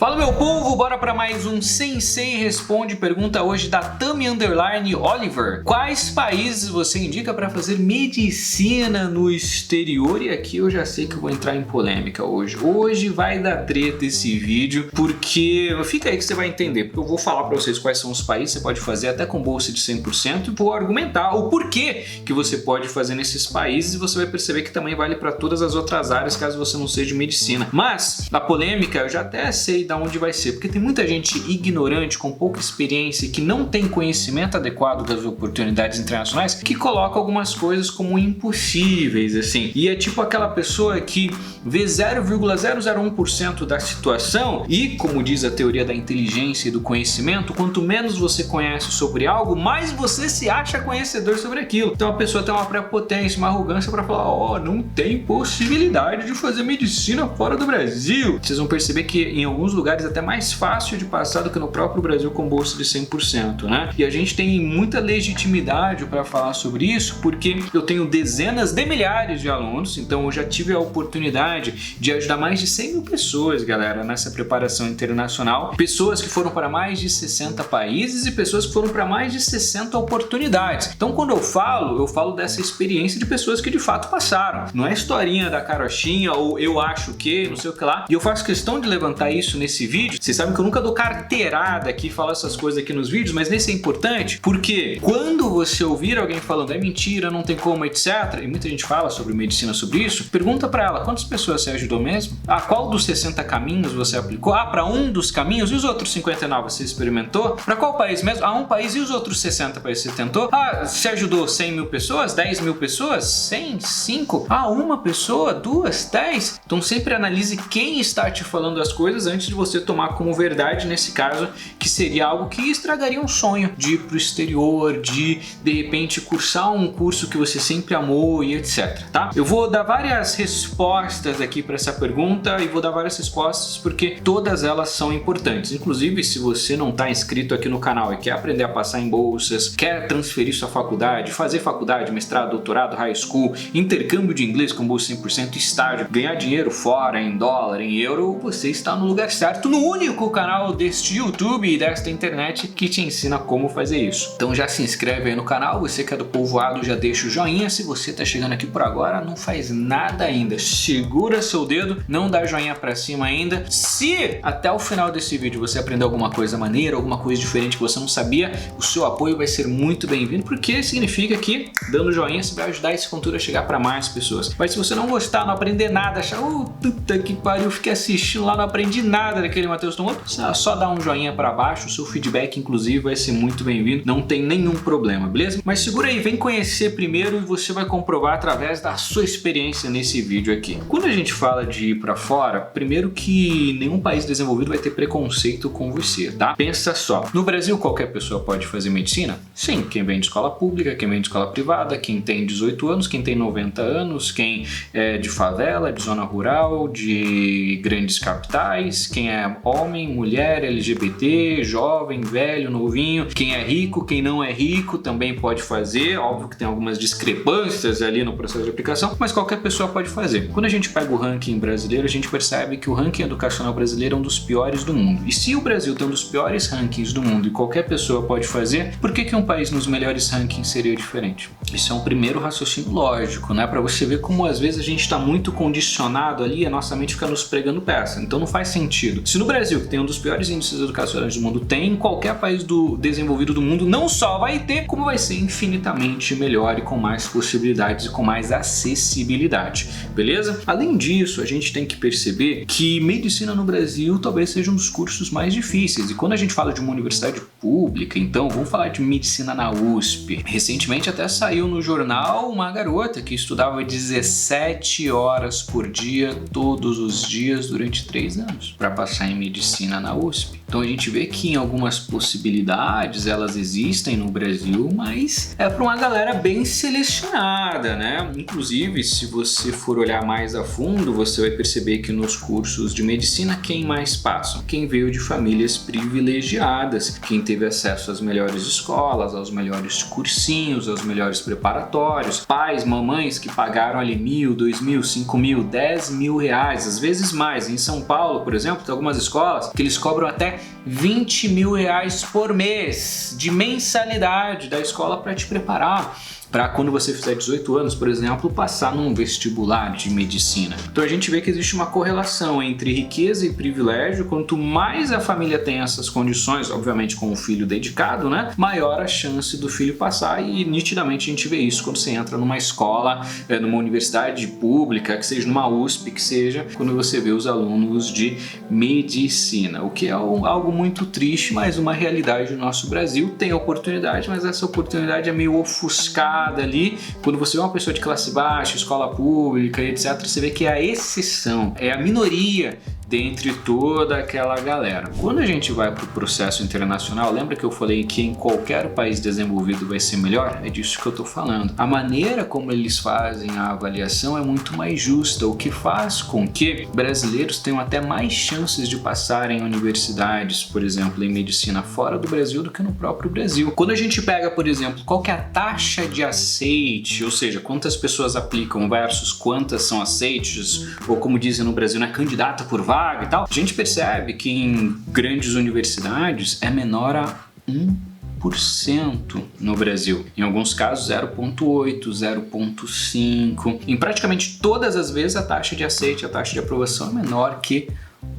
Fala, meu povo, bora para mais um Sensei Responde. Pergunta hoje da Tami_Oliver. Quais países você indica para fazer medicina no exterior? E aqui eu já sei que eu vou entrar em polêmica hoje. Hoje vai dar treta esse vídeo, porque fica aí que você vai entender, porque eu vou falar para vocês quais são os países que você pode fazer até com bolsa de 100% e vou argumentar o porquê que você pode fazer nesses países, e você vai perceber que também vale para todas as outras áreas caso você não seja de medicina. Mas a polêmica eu já até sei da onde vai ser, porque tem muita gente ignorante, com pouca experiência e que não tem conhecimento adequado das oportunidades internacionais, que coloca algumas coisas como impossíveis, assim. E é tipo aquela pessoa que vê 0,001% da situação e, como diz a teoria da inteligência e do conhecimento, quanto menos você conhece sobre algo, mais você se acha conhecedor sobre aquilo. Então a pessoa tem uma prepotência, uma arrogância para falar: ó, não tem possibilidade de fazer medicina fora do Brasil. Vocês vão perceber que em alguns lugares até mais fácil de passar do que no próprio Brasil com bolsa de 100%, né? E a gente tem muita legitimidade para falar sobre isso, porque eu tenho dezenas de milhares de alunos, então eu já tive a oportunidade de ajudar mais de 100 mil pessoas, galera, nessa preparação internacional. Pessoas que foram para mais de 60 países e pessoas que foram para mais de 60 oportunidades. Então quando eu falo dessa experiência de pessoas que de fato passaram. Não é historinha da carochinha ou eu acho que, não sei o que lá. E eu faço questão de levantar isso nesse vídeo. Vocês sabem que eu nunca dou carteirada aqui, falo essas coisas aqui nos vídeos, mas nesse é importante, porque quando você ouvir alguém falando é mentira, não tem como, etc., e muita gente fala sobre medicina sobre isso, pergunta pra ela: quantas pessoas você ajudou mesmo? Ah, qual dos 60 caminhos você aplicou? Ah, pra um dos caminhos, e os outros 59 você experimentou? Pra qual país mesmo? Ah, um país, e os outros 60 países você tentou? Ah, você ajudou 100 mil pessoas? 10 mil pessoas? 100? 5? Ah, uma pessoa? 2? 10? Então sempre analise quem está te falando as coisas antes de você tomar como verdade, nesse caso, que seria algo que estragaria um sonho de ir pro exterior, de repente cursar um curso que você sempre amou e etc, tá? Eu vou dar várias respostas aqui para essa pergunta e vou dar várias respostas porque todas elas são importantes. Inclusive, se você não está inscrito aqui no canal e quer aprender a passar em bolsas, quer transferir sua faculdade, fazer faculdade, mestrado, doutorado, high school, intercâmbio de inglês com bolsa 100%, estágio, ganhar dinheiro fora, em dólar, em euro, você está no lugar certo, no único canal deste YouTube e desta internet que te ensina como fazer isso. Então já se inscreve aí no canal, você que é do povoado já deixa o joinha. Se você tá chegando aqui por agora, não faz nada ainda, segura seu dedo, não dá joinha pra cima ainda. Se até o final desse vídeo você aprendeu alguma coisa maneira, alguma coisa diferente que você não sabia, o seu apoio vai ser muito bem-vindo, porque significa que dando joinha você vai ajudar esse conteúdo a chegar para mais pessoas. Mas se você não gostar, não aprender nada, achar: puta que pariu, fiquei assistindo lá, não aprendi nada daquele Matheus Tomoto, só dá um joinha para baixo, o seu feedback inclusive vai ser muito bem-vindo, não tem nenhum problema, beleza? Mas segura aí, vem conhecer primeiro e você vai comprovar através da sua experiência nesse vídeo aqui. Quando a gente fala de ir para fora, primeiro que nenhum país desenvolvido vai ter preconceito com você, tá? Pensa só, no Brasil qualquer pessoa pode fazer medicina? Sim, quem vem de escola pública, quem vem de escola privada, quem tem 18 anos, quem tem 90 anos, quem é de favela, de zona rural, de grandes capitais, quem é homem, mulher, LGBT, jovem, velho, novinho, quem é rico, quem não é rico também pode fazer. Óbvio que tem algumas discrepâncias ali no processo de aplicação, mas qualquer pessoa pode fazer. Quando a gente pega o ranking brasileiro, a gente percebe que o ranking educacional brasileiro é um dos piores do mundo. E se o Brasil tem um dos piores rankings do mundo e qualquer pessoa pode fazer, por que um país nos melhores rankings seria diferente? Isso é um primeiro raciocínio lógico, né? Para você ver como às vezes a gente está muito condicionado ali e a nossa mente fica nos pregando peça. Então não faz sentido. Se no Brasil, que tem um dos piores índices educacionais do mundo, tem, qualquer país desenvolvido do mundo não só vai ter, como vai ser infinitamente melhor e com mais possibilidades e com mais acessibilidade, beleza? Além disso, a gente tem que perceber que medicina no Brasil talvez seja um dos cursos mais difíceis. E quando a gente fala de uma universidade pública, então vamos falar de medicina na USP. Recentemente até saiu no jornal uma garota que estudava 17 horas por dia, todos os dias, durante 3 anos, para passar em medicina na USP. Então a gente vê que em algumas possibilidades elas existem no Brasil, mas é para uma galera bem selecionada, né? Inclusive, se você for olhar mais a fundo, você vai perceber que nos cursos de medicina, quem mais passa? Quem veio de famílias privilegiadas, quem teve acesso às melhores escolas, aos melhores cursinhos, aos melhores preparatórios, pais, mamães que pagaram ali 1.000, 2.000, 5.000, 10.000 reais, às vezes mais. Em São Paulo, por exemplo, tem algumas escolas que eles cobram até 20.000 reais por mês de mensalidade da escola para te preparar para quando você fizer 18 anos, por exemplo, passar num vestibular de medicina. Então a gente vê que existe uma correlação entre riqueza e privilégio. Quanto mais a família tem essas condições, obviamente com o filho dedicado, né, maior a chance do filho passar, e nitidamente a gente vê isso quando você entra numa escola, numa universidade pública, que seja numa USP, que seja, quando você vê os alunos de medicina, o que é algo muito triste, mas uma realidade do nosso Brasil. Tem oportunidade, mas essa oportunidade é meio ofuscada ali. Quando você vê uma pessoa de classe baixa, escola pública, etc., você vê que é a exceção, é a minoria dentre toda aquela galera. Quando a gente vai para o processo internacional, lembra que eu falei que em qualquer país desenvolvido vai ser melhor? É disso que eu estou falando. A maneira como eles fazem a avaliação é muito mais justa, o que faz com que brasileiros tenham até mais chances de passar em universidades, por exemplo, em medicina fora do Brasil do que no próprio Brasil. Quando a gente pega, por exemplo, qual que é a taxa de aceite, ou seja, quantas pessoas aplicam versus quantas são aceites, ou como dizem no Brasil, né, candidata por vaga e tal, a gente percebe que em grandes universidades é menor a 1% no Brasil. Em alguns casos 0,8, 0,5. Em praticamente todas as vezes a taxa de aceite, a taxa de aprovação é menor que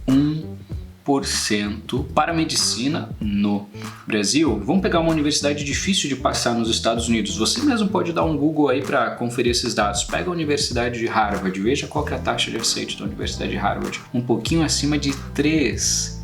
1% para medicina no Brasil. Vamos pegar uma universidade difícil de passar nos Estados Unidos. Você mesmo pode dar um Google aí para conferir esses dados. Pega a Universidade de Harvard, veja qual que é a taxa de aceite da Universidade de Harvard. Um pouquinho acima de 3%.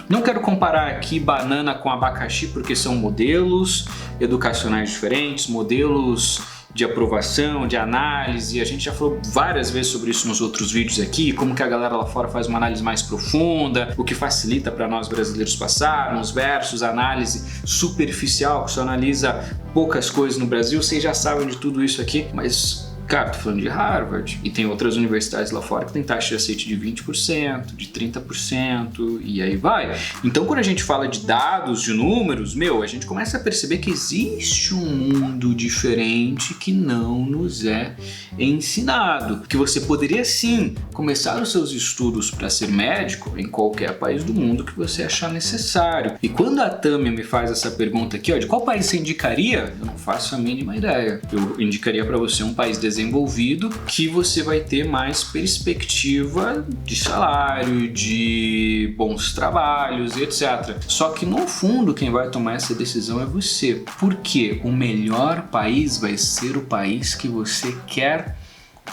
Não quero comparar aqui banana com abacaxi, porque são modelos educacionais diferentes, modelos de aprovação, de análise. A gente já falou várias vezes sobre isso nos outros vídeos aqui, como que a galera lá fora faz uma análise mais profunda, o que facilita para nós brasileiros passarmos, versus análise superficial, que só analisa poucas coisas no Brasil. Vocês já sabem de tudo isso aqui, mas cara, tô falando de Harvard, e tem outras universidades lá fora que tem taxa de aceite de 20%, de 30%, e aí vai. Então, quando a gente fala de dados, de números, a gente começa a perceber que existe um mundo diferente que não nos é ensinado. Que você poderia sim começar os seus estudos para ser médico em qualquer país do mundo que você achar necessário. E quando a Tâmia me faz essa pergunta aqui, de qual país você indicaria? Eu não faço a mínima ideia. Eu indicaria para você um país desenvolvido, que você vai ter mais perspectiva de salário, de bons trabalhos, etc. Só que no fundo quem vai tomar essa decisão é você. Porque o melhor país vai ser o país que você quer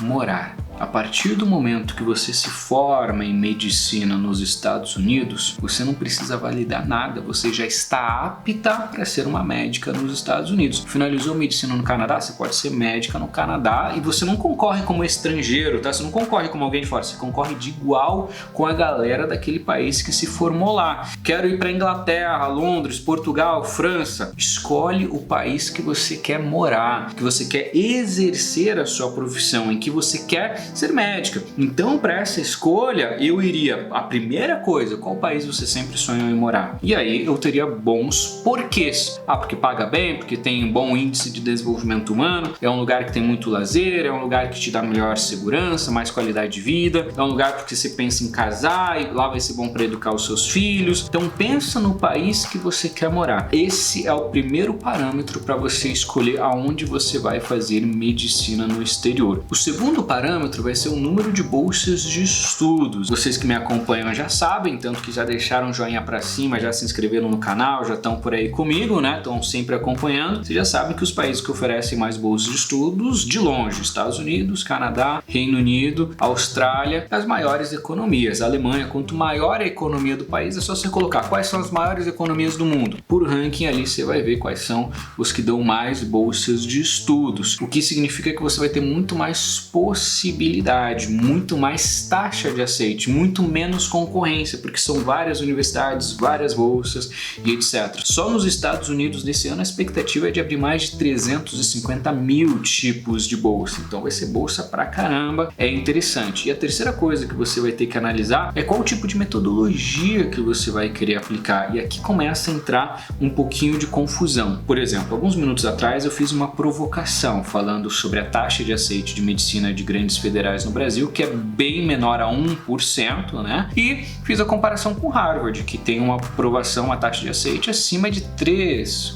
morar. A partir do momento que você se forma em medicina nos Estados Unidos, você não precisa validar nada, você já está apta para ser uma médica nos Estados Unidos. Finalizou medicina no Canadá, você pode ser médica no Canadá, e você não concorre como estrangeiro, tá? Você não concorre como alguém de fora, você concorre de igual com a galera daquele país que se formou lá. Quero ir para Inglaterra, Londres, Portugal, França. Escolhe o país que você quer morar, que você quer exercer a sua profissão, em que você quer ser médica. Então, para essa escolha, eu iria, a primeira coisa, qual país você sempre sonhou em morar? E aí eu teria bons porquês. Porque paga bem, porque tem um bom índice de desenvolvimento humano, é um lugar que tem muito lazer, é um lugar que te dá melhor segurança, mais qualidade de vida, é um lugar porque você pensa em casar e lá vai ser bom para educar os seus filhos. Então, pensa no país que você quer morar. Esse é o primeiro parâmetro para você escolher aonde você vai fazer medicina no exterior. O segundo parâmetro vai ser o número de bolsas de estudos. Vocês que me acompanham já sabem, tanto que já deixaram um joinha pra cima, já se inscreveram no canal, já estão por aí comigo, né? Estão sempre acompanhando. Vocês já sabem que os países que oferecem mais bolsas de estudos, de longe, Estados Unidos, Canadá, Reino Unido, Austrália, as maiores economias. A Alemanha, quanto maior a economia do país, é só você colocar quais são as maiores economias do mundo. Por ranking ali você vai ver quais são os que dão mais bolsas de estudos, o que significa que você vai ter muito mais possibilidades possibilidade, muito mais taxa de aceite, muito menos concorrência, porque são várias universidades, várias bolsas e etc. Só nos Estados Unidos nesse ano a expectativa é de abrir mais de 350 mil tipos de bolsa, então vai ser bolsa pra caramba, é interessante. E a terceira coisa que você vai ter que analisar é qual tipo de metodologia que você vai querer aplicar, e aqui começa a entrar um pouquinho de confusão. Por exemplo, alguns minutos atrás eu fiz uma provocação falando sobre a taxa de aceite de medicina de grandes federais no Brasil, que é bem menor a 1%, né? E fiz a comparação com Harvard, que tem uma aprovação, uma taxa de aceite acima de 3%.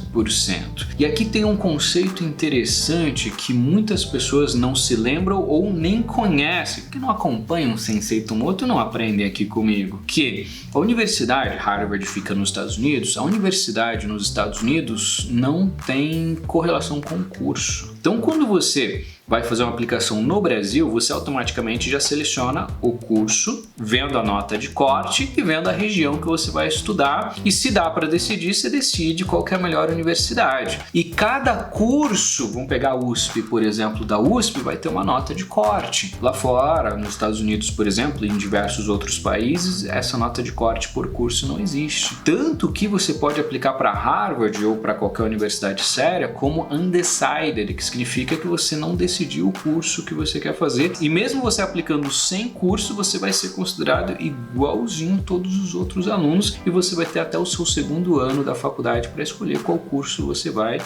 E aqui tem um conceito interessante que muitas pessoas não se lembram ou nem conhecem, que não acompanham Sensei Tumoto, não aprendem aqui comigo, que a universidade, Harvard fica nos Estados Unidos, a universidade nos Estados Unidos não tem correlação com o curso. Então, quando você vai fazer uma aplicação no Brasil, você automaticamente já seleciona o curso, vendo a nota de corte e vendo a região que você vai estudar, e se dá para decidir, você decide qual que é a melhor universidade. E cada curso, vamos pegar a USP, por exemplo, da USP vai ter uma nota de corte. Lá fora, nos Estados Unidos, por exemplo, e em diversos outros países, essa nota de corte por curso não existe. Tanto que você pode aplicar para Harvard ou para qualquer universidade séria como undecided, que significa que você não decidiu o curso que você quer fazer, e mesmo você aplicando sem curso, você vai ser considerado igualzinho todos os outros alunos, e você vai ter até o seu segundo ano da faculdade para escolher qual curso você vai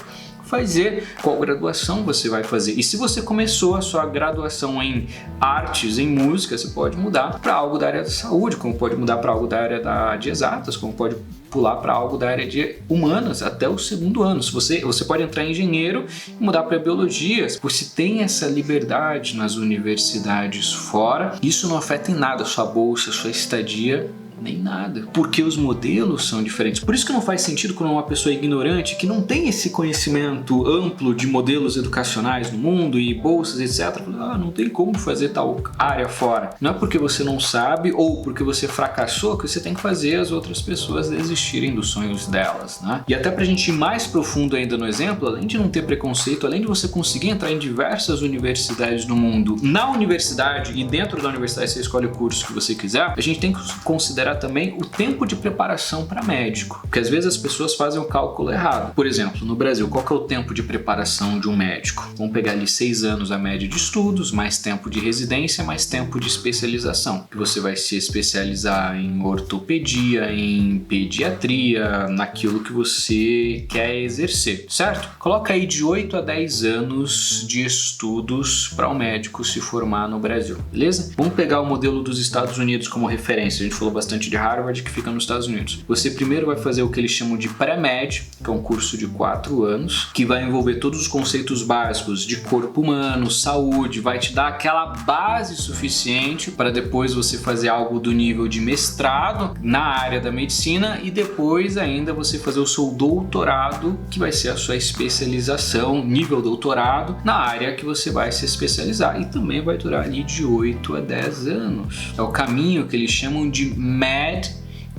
fazer, qual graduação você vai fazer. E se você começou a sua graduação em artes, em música, você pode mudar para algo da área da saúde, como pode mudar para algo da área de exatas, como pode pular para algo da área de humanas até o segundo ano. Se você pode entrar em engenheiro e mudar para biologia. Você tem essa liberdade nas universidades fora. Isso não afeta em nada a sua bolsa, a sua estadia, nem nada, porque os modelos são diferentes. Por isso que não faz sentido quando uma pessoa ignorante, que não tem esse conhecimento amplo de modelos educacionais no mundo e bolsas, etc., não tem como fazer tal área fora. Não é porque você não sabe ou porque você fracassou que você tem que fazer as outras pessoas desistirem dos sonhos delas, né? E até pra gente ir mais profundo ainda no exemplo, além de não ter preconceito, além de você conseguir entrar em diversas universidades do mundo, na universidade e dentro da universidade você escolhe o curso que você quiser, a gente tem que considerar também o tempo de preparação para médico, porque às vezes as pessoas fazem o cálculo errado. Por exemplo, no Brasil, qual que é o tempo de preparação de um médico? Vamos pegar ali 6 anos a média de estudos, mais tempo de residência, mais tempo de especialização, que você vai se especializar em ortopedia, em pediatria, naquilo que você quer exercer, certo? Coloca aí de 8 a 10 anos de estudos para um médico se formar no Brasil, beleza? Vamos pegar o modelo dos Estados Unidos como referência. A gente falou bastante de Harvard, que fica nos Estados Unidos. Você primeiro vai fazer o que eles chamam de pré-med, que é um curso de 4 anos, que vai envolver todos os conceitos básicos de corpo humano, saúde, vai te dar aquela base suficiente para depois você fazer algo do nível de mestrado na área da medicina e depois ainda você fazer o seu doutorado, que vai ser a sua especialização, nível doutorado, na área que você vai se especializar, e também vai durar ali de 8 a 10 anos. É o caminho que eles chamam de Med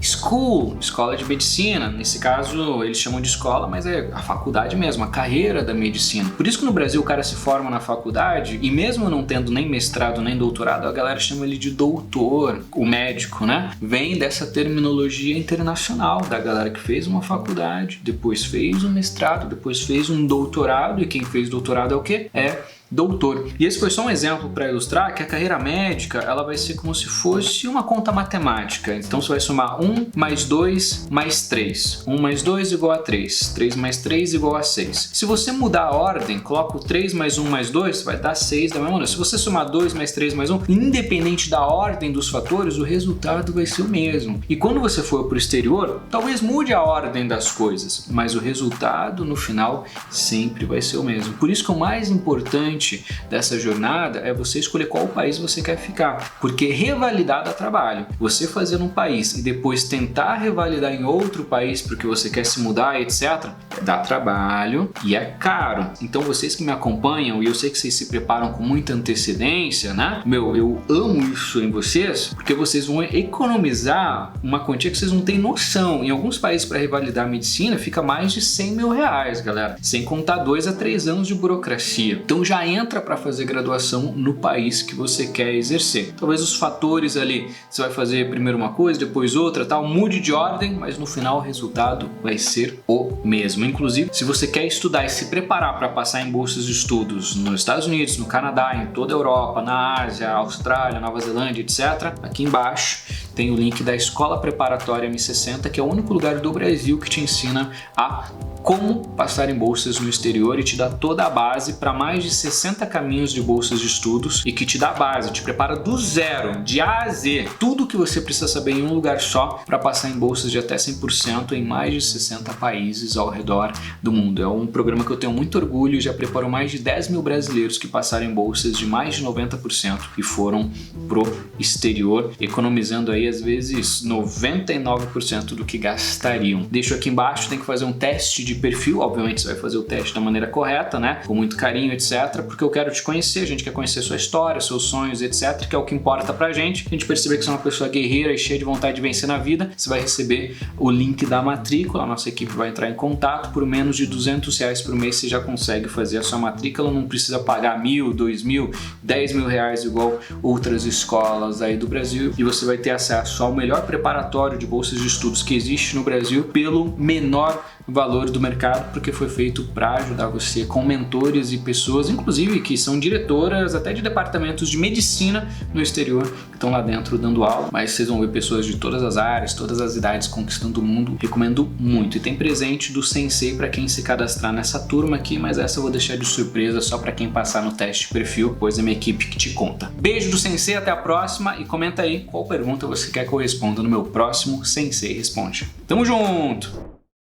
School, escola de medicina. Nesse caso eles chamam de escola, mas é a faculdade mesmo, a carreira da medicina. Por isso que no Brasil o cara se forma na faculdade e mesmo não tendo nem mestrado nem doutorado, a galera chama ele de doutor, o médico, né? Vem dessa terminologia internacional da galera que fez uma faculdade, depois fez um mestrado, depois fez um doutorado, e quem fez doutorado é o quê? É doutor. E esse foi só um exemplo para ilustrar que a carreira médica ela vai ser como se fosse uma conta matemática. Então você vai somar 1 mais 2 mais 3. 1 mais 2 igual a 3. 3 mais 3 igual a 6. Se você mudar a ordem, coloca o 3 mais 1 mais 2, vai dar 6 da mesma maneira. Se você somar 2 mais 3 mais 1, independente da ordem dos fatores, o resultado vai ser o mesmo. E quando você for para o exterior, talvez mude a ordem das coisas, mas o resultado no final sempre vai ser o mesmo. Por isso que o mais importante dessa jornada é você escolher qual país você quer ficar, porque revalidar dá trabalho. Você fazer num país e depois tentar revalidar em outro país porque você quer se mudar, etc., dá trabalho e é caro. Então vocês que me acompanham, e eu sei que vocês se preparam com muita antecedência, né? Eu amo isso em vocês, porque vocês vão economizar uma quantia que vocês não têm noção. Em alguns países, para revalidar a medicina, fica mais de 100 mil reais, galera. Sem contar 2 a 3 anos de burocracia. Então já entra para fazer graduação no país que você quer exercer. Talvez os fatores ali, você vai fazer primeiro uma coisa, depois outra, tal, mude de ordem, mas no final o resultado vai ser o mesmo. Inclusive, se você quer estudar e se preparar para passar em bolsas de estudos nos Estados Unidos, no Canadá, em toda a Europa, na Ásia, Austrália, Nova Zelândia, etc., aqui embaixo tem o link da Escola Preparatória M60, que é o único lugar do Brasil que te ensina a como passar em bolsas no exterior e te dá toda a base para mais de 60 caminhos de bolsas de estudos e que te dá a base, te prepara do zero, de A a Z, tudo que você precisa saber em um lugar só para passar em bolsas de até 100% em mais de 60 países ao redor do mundo. É um programa que eu tenho muito orgulho, já preparou mais de 10 mil brasileiros que passaram em bolsas de mais de 90% e foram pro exterior, economizando aí às vezes 99% do que gastariam. Deixo aqui embaixo, tem que fazer um teste de perfil, obviamente você vai fazer o teste da maneira correta, né? Com muito carinho, etc, porque eu quero te conhecer, a gente quer conhecer sua história, seus sonhos, etc, que é o que importa pra gente. A gente perceber que você é uma pessoa guerreira e cheia de vontade de vencer na vida, você vai receber o link da matrícula, a nossa equipe vai entrar em contato, por menos de R$200 por mês você já consegue fazer a sua matrícula, não precisa pagar 1.000, 2.000, 10 mil reais igual outras escolas aí do Brasil, e você vai ter acesso ao melhor preparatório de bolsas de estudos que existe no Brasil pelo menor valor do mercado, porque foi feito para ajudar você com mentores e pessoas, inclusive que são diretoras até de departamentos de medicina no exterior, que estão lá dentro dando aula, mas vocês vão ver pessoas de todas as áreas, todas as idades conquistando o mundo. Recomendo muito. E tem presente do Sensei para quem se cadastrar nessa turma aqui, mas essa eu vou deixar de surpresa só para quem passar no teste de perfil, pois é minha equipe que te conta. Beijo do Sensei, até a próxima e comenta aí qual pergunta você quer que eu responda no meu próximo Sensei Responde. Tamo junto!